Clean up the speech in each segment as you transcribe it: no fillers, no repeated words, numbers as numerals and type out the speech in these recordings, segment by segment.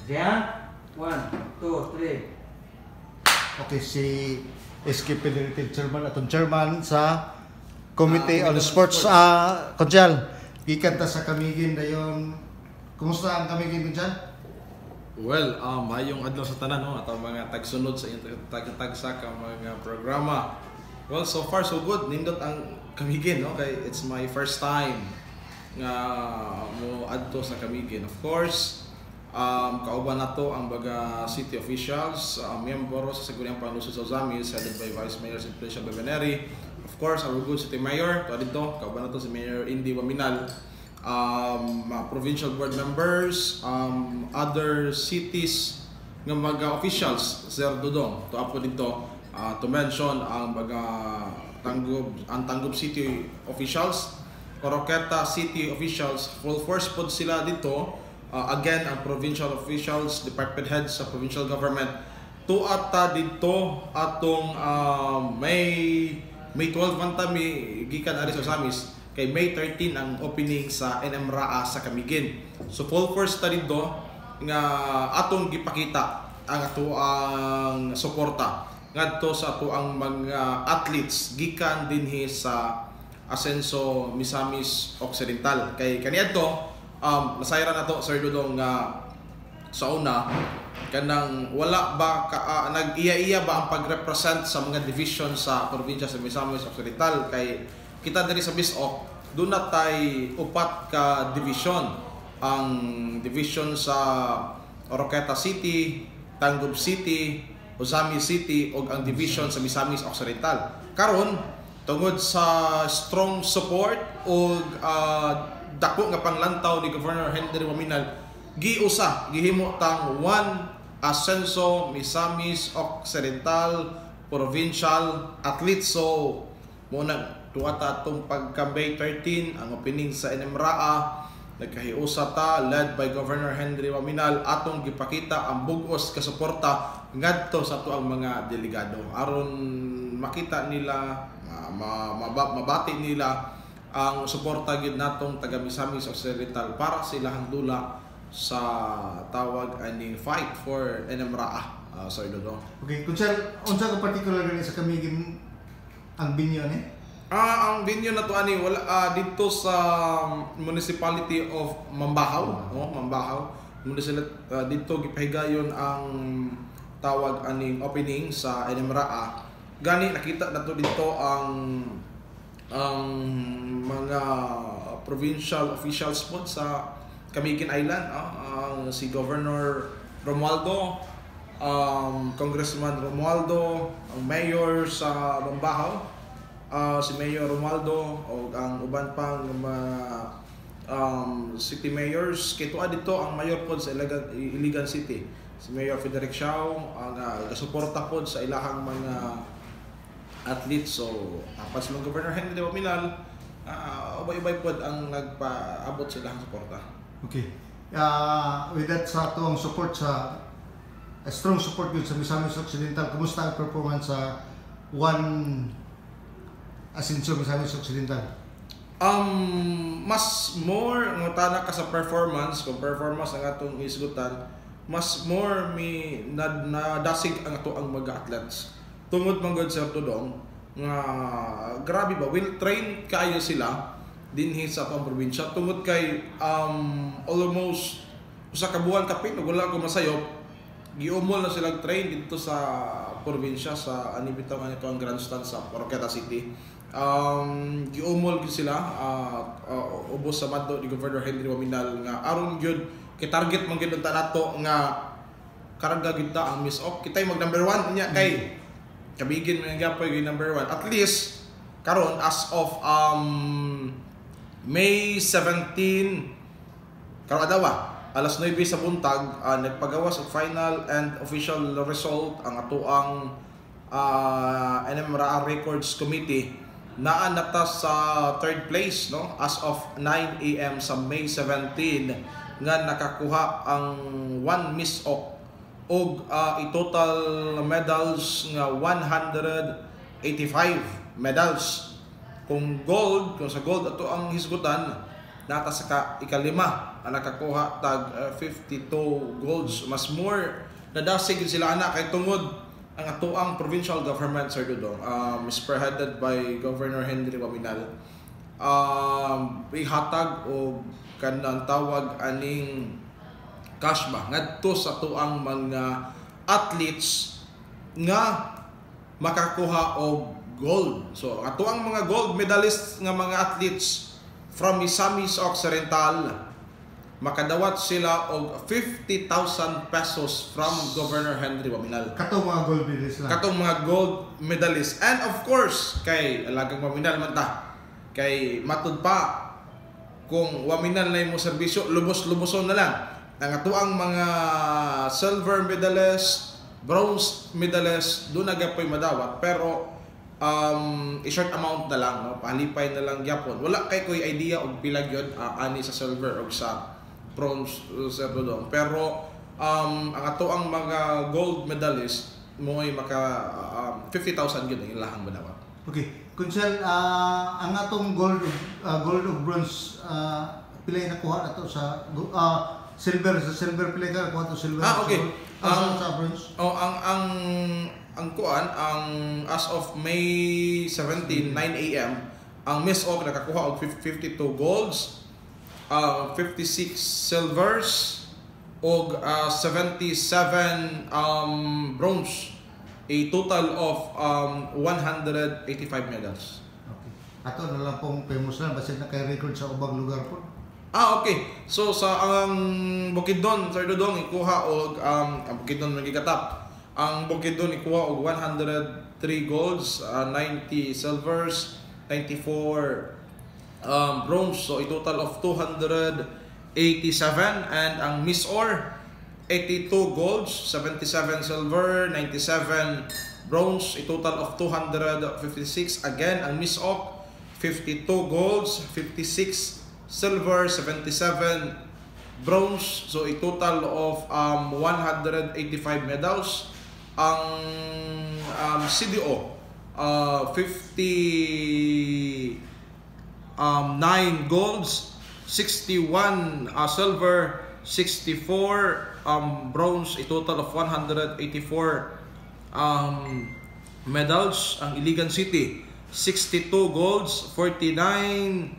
Diyan. 1, 2, 3. Okay, si SK Federative Chairman atong chairman sa Committee on Sports. Konsyal, gikan ta sa Kamigin dayon. Kumusta ang Kamigin, Konsyal? Well, mayong adlaw sa tanan, no, atong mga tagsunod sa tagsa ka mga programa. Well, so far so good. Nindot ang Kamigin, no? Kay it's my first time nga mo adto sa Kamigin. Of course, kauban nato ang baga city officials, miyembro sa Siguriang Panluso sa Ozamis, headed by Vice Mayor Simplicio Bebeneri. Of course, our good city mayor, dito, kauban nato si Mayor Indy Waminal. Provincial board members, other cities ng mga officials, Sir Dudong, to apo dito, to mention ang mga Tangub City officials, Oroqueta City officials, full force po sila dito. Again, ang provincial officials, department heads sa provincial government, to ata dito atong May 12 man ta mi gikan ari sa Ozamis. Kay May 13 ang opening sa NMRA sa Kamigin. So full force ta dito nga atong gipakita ang ato ang suporta ngadto sa ato ang mga athletes gikan dinhi sa Asenso Misamis Occidental. Kay kaniadto nasayran nato Sir Dudong nga sa una kanang wala ba nag-iya-iya ba ang pag-represent sa mga division sa probinsya sa Misamis Occidental. Kay kita diri sa BISOC, doon na tay upat ka division. Ang division sa Oroqueta City, Tangub City, Ozamis City, o ang division sa Misamis Occidental. Karon tungod sa strong support o dako nga panglantaw ni Governor Henry Waminal, gihimo tang one Asenso Misamis Occidental Provincial Athletes. So muna tuwata atong pagka-May 13 ang opening sa NMRA, nagkahiusa ta led by Governor Henry Waminal, atong gipakita ang bugos ka suporta ngadto sa ato ang mga delegado aron makita nila, mabati nila ang suporta gid natong taga Misamis Occidental para silang dula sa tawag aning fight for NMRA. Sorry Dodong. Okay, Konsyal, unsa ka particular gani sa Kamigin ang binyo ni? Ang venue na to ani wala dito sa Municipality of Mambahaw, Mambahaw. Dito gipahigayon ang tawag aning opening sa NMRA. Gani nakita nato dito ang mga provincial officials po sa Camiguin Island, si Governor Romualdo, Congressman Romualdo, ang mayor sa Mambahaw, si Mayor Romualdo, o ang uban pang city mayors. Kito dito ang mayor pod sa Iligan City, si Mayor Frederick Xiao, ang gasuporta pod sa ilahang mga athletes. So apat sa Governor Henry Waminal, ubay-ubay pod ang nagpaabot sa ilahang suporta. Okay. With that sa ato ang support sa strong support yun sa Misamis Occidental, kumusta ang performance sa one Asenso Misamis Occidental? Mas more ngutana ka sa performance, kung performance ang atong isgutan, mas more mi nadasig ang ato ang mga athletes. Tungod man gud sa Dudong nga grabe ba, well trained kayo sila dinhi sa atong probinsya. Tungod kay almost usa ka buwan kapin wala ko masayop, giumol na sila train dito sa probinsya sa anibitaw nga ito ang grandstand sa Oroqueta City. Giumol gid sila ubos sa madto ni Governor Henry Waminal nga aron gyud kay target man gyud ta nato nga karga gyud ta ang MISOC, kitay mag number 1 niya kay Kamigin man gyapon gyud number 1. At least karon as of May 17 karon adawa alas 9 sa buntag, nagpagawas og final and official result ang ato ang NMRA Records Committee. Naa nata sa third place, no, as of 9 AM sa May 17 nga nakakuha ang 1 MISOC og i-total medals nga 185 medals. Kung sa gold ato ang hisgutan, nata sa ikalima ang nakakuha tag 52 golds. Mas more nadasig sila ana kay tungod ang atuang provincial government, Sir Dudong, spearheaded by Governor Henry Waminal, ihatag o kanang tawag aning cash ba ngadto sa tuang mga athletes nga makakuha og gold. So ato ang mga gold medalists nga mga athletes from Misamis Occidental makadawat sila og 50,000 pesos from Governor Henry Waminal. Katong mga gold medalist lang. Katong mga gold medalists. And of course, kay alagang Waminal man ta. Kay matud pa kung Waminal na mo serbisyo, lubos-luboson na lang. Ang atuang mga silver medalist, bronze medalist, doon nagapoy madawat. Pero i-short amount na lang, no? Pahalipay na lang gyapon. Wala kay ko'y idea og pila gyud ani sa silver o sa bronze, Sir Dudong. Pero ang atuang mga gold medalist mo ay maka 50,000 gyud ang ilahang madawat. Okay. Kunsel, ang atong gold of bronze, pila nakuha na to sa silver. Sa silver pila ka nakuha to silver. Okay. Sa bronze. Ang kuan as of May 17, 9 AM, ang Miss Og nakakuha og 52 golds, 56 silvers og 77 bronze. A total of 185 medals. Okay. Ato na lang pong famous na basin na kay record sa ubang lugar po. Okay. So sa Bukidnon, Sir Dudong, ikuha og ang Bukidnon magikatap. Ang Bukidnon ikuha og 103 golds, 90 silvers, 94 bronze. So a total of 287. And ang Miss Or 82 golds, 77 silver, 97 bronze, a total of 256. Again, ang Miss Ok, 52 golds, 56 silver, 77 bronze, so a total of 185 medals. Ang CDO, 59 golds, 61 silver, 64 bronze, a total of 184 medals. Ang Iligan City, 62 golds, 49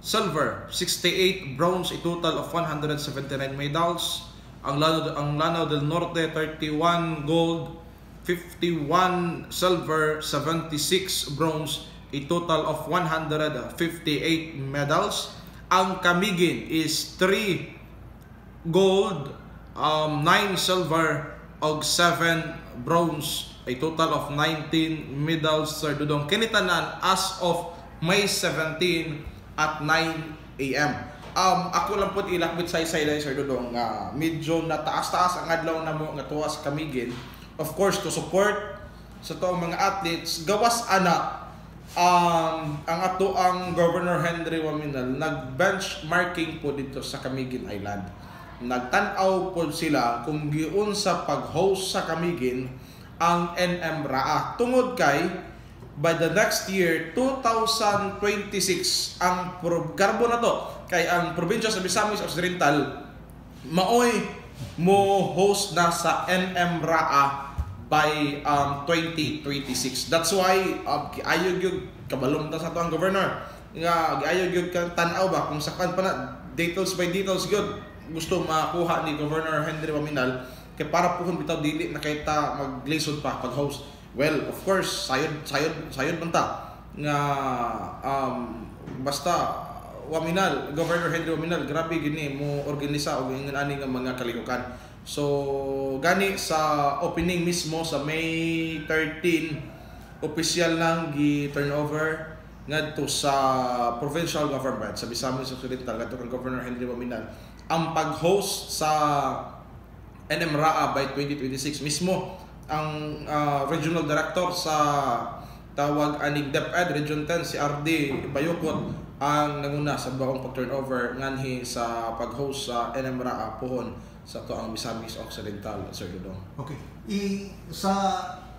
silver, 68 bronze, a total of 179 medals. Ang Lanao del Norte, 31 gold, 51 silver, 76 bronze, a total of 158 medals. Ang Camiguin is 3 gold, 9 silver, og 7 bronze, a total of 19 medals, Sir Dudong. Kinitanan as of May 17 at 9 AM. Ako lang po ilakbit sa isa-isa, Sir Dudong, medyo nataas-taas ang adlaw na mo nga tuwa sa Camiguin. Of course, to support sa toong mga athletes, gawas ana ang ato ang Governor Henry Waminal nag-benchmarking po dito sa Camiguin Island. Nagtanaw po sila kung giun sa pag-host sa Camiguin ang NM-RAA. Tungod kay by the next year 2026 ang karbo na to kay ang probinsya sa Misamis Occidental maoy mo host na sa NM-RAA by 2026. That's why giayog yung kabalong ta sa to ang governor nga giayog yung tan-aw ba kung sakpan pa na details by details good gusto makuha ni Governor Henry Waminal kay para puhon bitaw dili na kay ta maglisod pa pag-host. Well, of course, sayod man ta nga basta Waminal, Governor Henry Waminal, grabe gini mo organisa og ani nga mga kalihukan. So gani sa opening mismo sa May 13, opisyal lang gi-turnover ngadto sa provincial government sa Misamis Occidental ngadto kang Governor Henry Waminal ang pag-host sa NM-RAA by 2026 mismo. Ang regional director sa tawag aning DepEd Region 10 si RD Bayukot ang nanguna sa bagong pag-turnover nganhi sa pag-host sa NM-RAA pohon sa to ang Misamis Occidental, Sir Dudong. Okay. Sa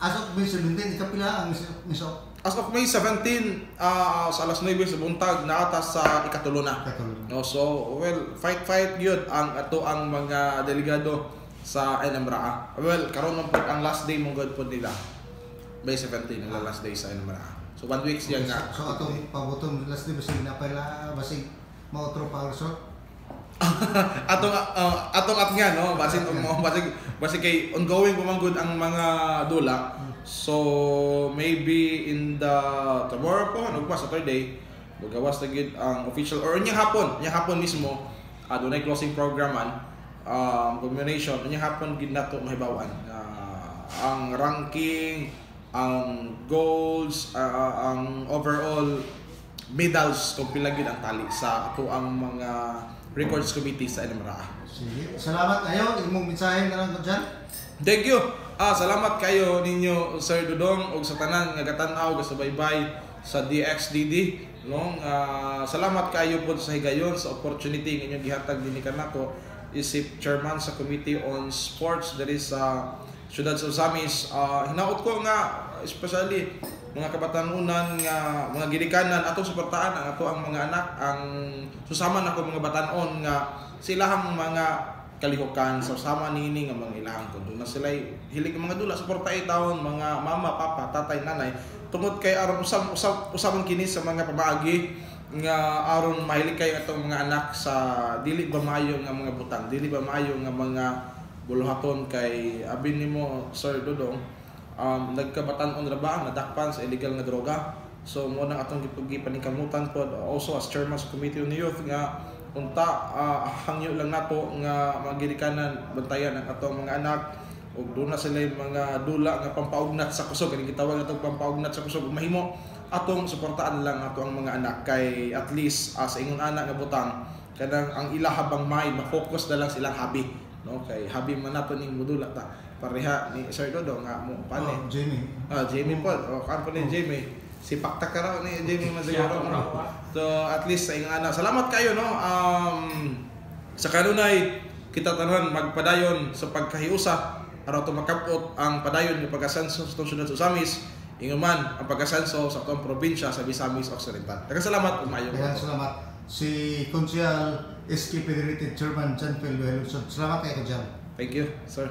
as of May 17, ikapila ang Miss Ok? as of May 17 sa alas 9 sa buntag naatas sa ikatulo na. No, so well fight gyud ang ato ang mga delegado sa NMRA. Well karon man pud ang last day mong god pud nila. May 17 ang last day sa NMRA. So 1 week siya nga. So atong pabuton last day basig na pala basig mautro pa also. atong at nga no basig kay ongoing pamangod ang mga dula. So maybe in the tomorrow po ano pa Saturday magawas na gid ang official or nya hapon mismo adunay closing programan combination nya hapon gid nato mahibaw-an ang ranking, ang goals, ang overall medals kung pila gid ang tali sa ato ang mga records committee sa NMRA. Sige. Salamat kayo imong mensahe na lang ko dyan. Thank you. Salamat kayo ninyo Sir Dudong ug sa tanan nga gatan-aw gasubaybay sa DXDD no. Salamat kayo po sa higayon sa opportunity nga inyong gihatag dinhi kanako isip chairman sa Committee on Sports diri sa Syudad sa Osamis. Hinaot ko nga especially mga kabatanunan nga mga gidikanan atong suportahan ang ato ang mga anak ang susama nako mga batan-on nga silahang mga kalihukan sa sama niini nga mga ilahang kundo na sila hilig mga dula suporta taon mga mama, papa, tatay, nanay tungod kay aron usab kini sa mga pamaagi nga aron mahilig kay atong mga anak sa dili ba maayo nga mga butang, dili ba maayo nga mga buluhaton kay abin nimo Sir Dudong nagkabatan-on ra ba nadakpan sa illegal nga droga. So mo nang atong gipaningkamutan pod also as chairman sa Committee on Youth nga unta hangyo lang nato nga magirikanan bantayan ang atong mga anak ug doon na sila mga dula nga pampaugnat sa kusog kini gitawag atong pampaugnat sa kusog mahimo atong suportaan lang ato ang mga anak kay at least sa ingon anak nga butang kanang ang ila habang may ma-focus na lang silang hobby no kay hobby man nato ning modula ta pareha ni Sir Dodo nga mo pane Jamie po kan po ni Jamie si paktak ka raw ni Jamie Maziguro no? So at least sa inyo anak salamat kayo no sa kanunay kita tanan magpadayon sa pagkahiusa aron to makabot ang padayon ni pag-asenso sa Syudad sa Osamis ingon man ang pag-asenso sa atong probinsya sa Misamis Occidental. Salamat umayo. Salamat si Konsyal SK Federated Chairman John Phil Luelson. Salamat kayo John. Thank you sir.